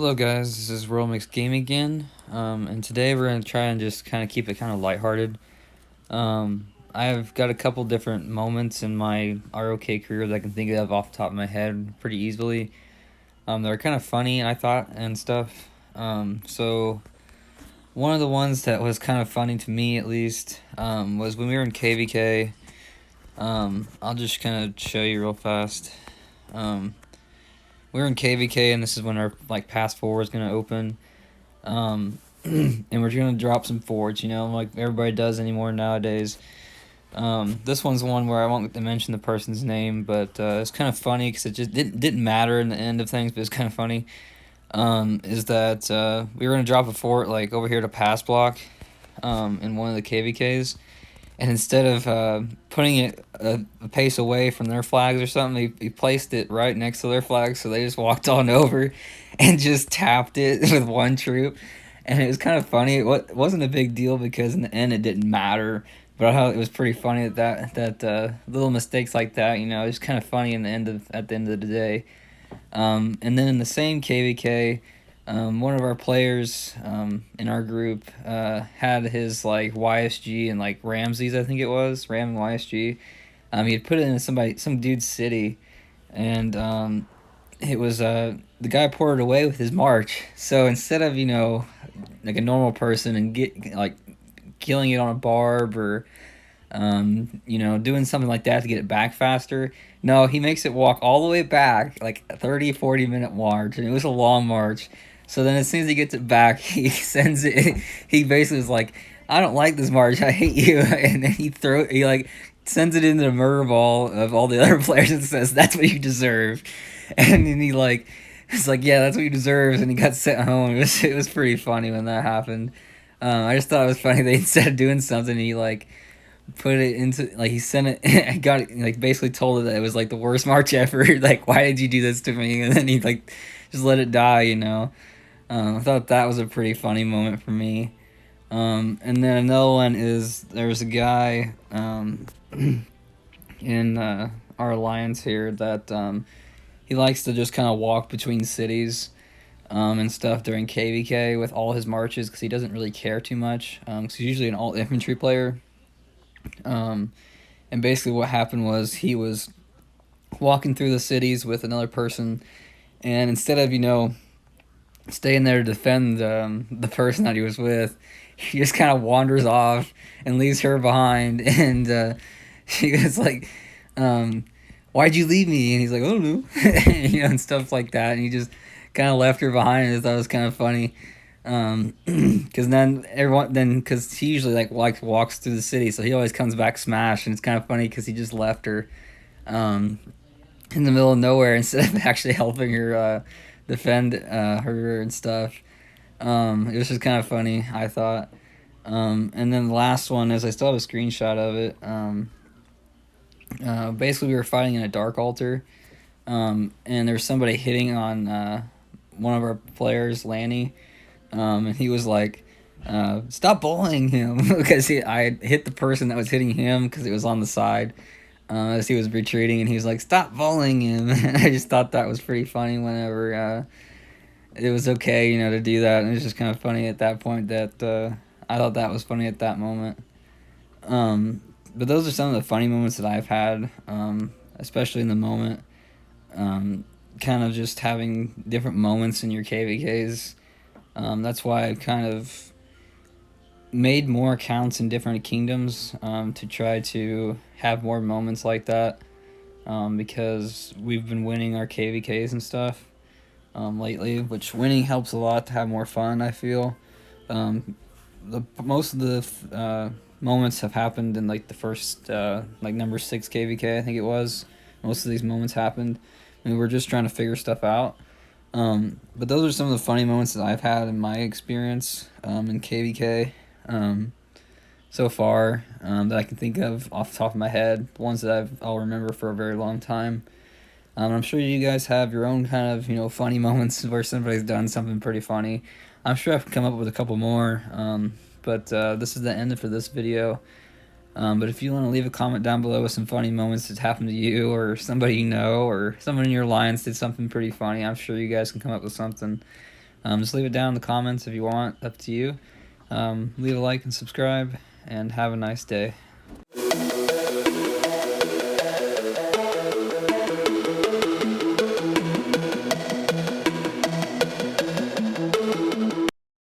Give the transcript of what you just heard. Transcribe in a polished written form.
Hello guys, this is RoyalMixGaming again, and today we're going to try and just kind of keep it kind of lighthearted. I've got a couple different moments in my ROK career that I can think of off the top of my head pretty easily. They're kind of funny, I thought, and stuff. So one of the ones that was kind of funny to me, at least, was when we were in KVK. I'll just kind of show you real fast. We were in KVK, and this is when our pass forward is gonna open, and we're gonna drop some forwards, like everybody does anymore nowadays. This one's one where I won't mention the person's name, but it's kind of funny because it just didn't matter in the end of things, but it's kind of funny. Is that we were gonna drop a fort over here to pass block, in one of the KVKs. And instead of putting it a pace away from their flags or something, he placed it right next to their flags, so they just walked on over and just tapped it with one troop. And it was kind of funny. It wasn't a big deal because in the end it didn't matter. But I thought it was pretty funny that little mistakes like that, it's kind of funny at the end of the day. And then in the same KVK, one of our players in our group had his YSG and Ramses, I think it was Ram and YSG. He had put it in some dude's city, and it was the guy poured it away with his march. So instead of like a normal person and killing it on a barb or doing something like that to get it back faster. No, he makes it walk all the way back, like a 30-40 minute march, and it was a long march. So then as soon as he gets it back, he sends it, he basically is like, I don't like this march, I hate you, and then he sends it into the murder ball of all the other players and says, that's what you deserve. And then it's like, yeah, that's what you deserve, and he got sent home. It was pretty funny when that happened. I just thought it was funny that instead of doing something, he put it into he sent it got it, basically told it that it was the worst march ever. Why did you do this to me? And then he just let it die. I thought that was a pretty funny moment for me. And then another one is there's a guy in our alliance here that he likes to just kind of walk between cities and stuff during KVK with all his marches because he doesn't really care too much because he's usually an all infantry player. And basically what happened was he was walking through the cities with another person, and instead of staying there to defend the person that he was with, he just kind of wanders off and leaves her behind. And she was like, why'd you leave me? And he's like, oh no. And stuff like that, and he just kind of left her behind. And I thought it was kind of funny. Because because he usually walks through the city, so he always comes back smashed, and it's kind of funny because he just left her in the middle of nowhere instead of actually helping her defend her and stuff. It was just kind of funny, I thought. And then the last one is I still have a screenshot of it. Basically we were fighting in a dark altar, and there was somebody hitting on one of our players, Lanny. And he was like, stop bullying him because I hit the person that was hitting him because it was on the side as he was retreating, and he was like, stop bullying him. I just thought that was pretty funny whenever it was okay, to do that. And it was just kind of funny at that point that I thought that was funny at that moment. But those are some of the funny moments that I've had, especially in the moment. Kind of just having different moments in your KVKs. That's why I've kind of made more accounts in different kingdoms to try to have more moments like that, because we've been winning our KVKs and stuff lately, which winning helps a lot to have more fun, I feel. Most of the moments have happened in the first number 6 KVK, I think it was. Most of these moments happened, and we're just trying to figure stuff out. But those are some of the funny moments that I've had in my experience in KVK so far, that I can think of off the top of my head, the ones that I'll remember for a very long time. I'm sure you guys have your own kind of funny moments where somebody's done something pretty funny. I'm sure I've come up with a couple more, but this is the end for this video. But if you want to leave a comment down below with some funny moments that happened to you or somebody you know or someone in your alliance did something pretty funny, I'm sure you guys can come up with something. Just leave it down in the comments if you want, up to you. Leave a like and subscribe, and have a nice day.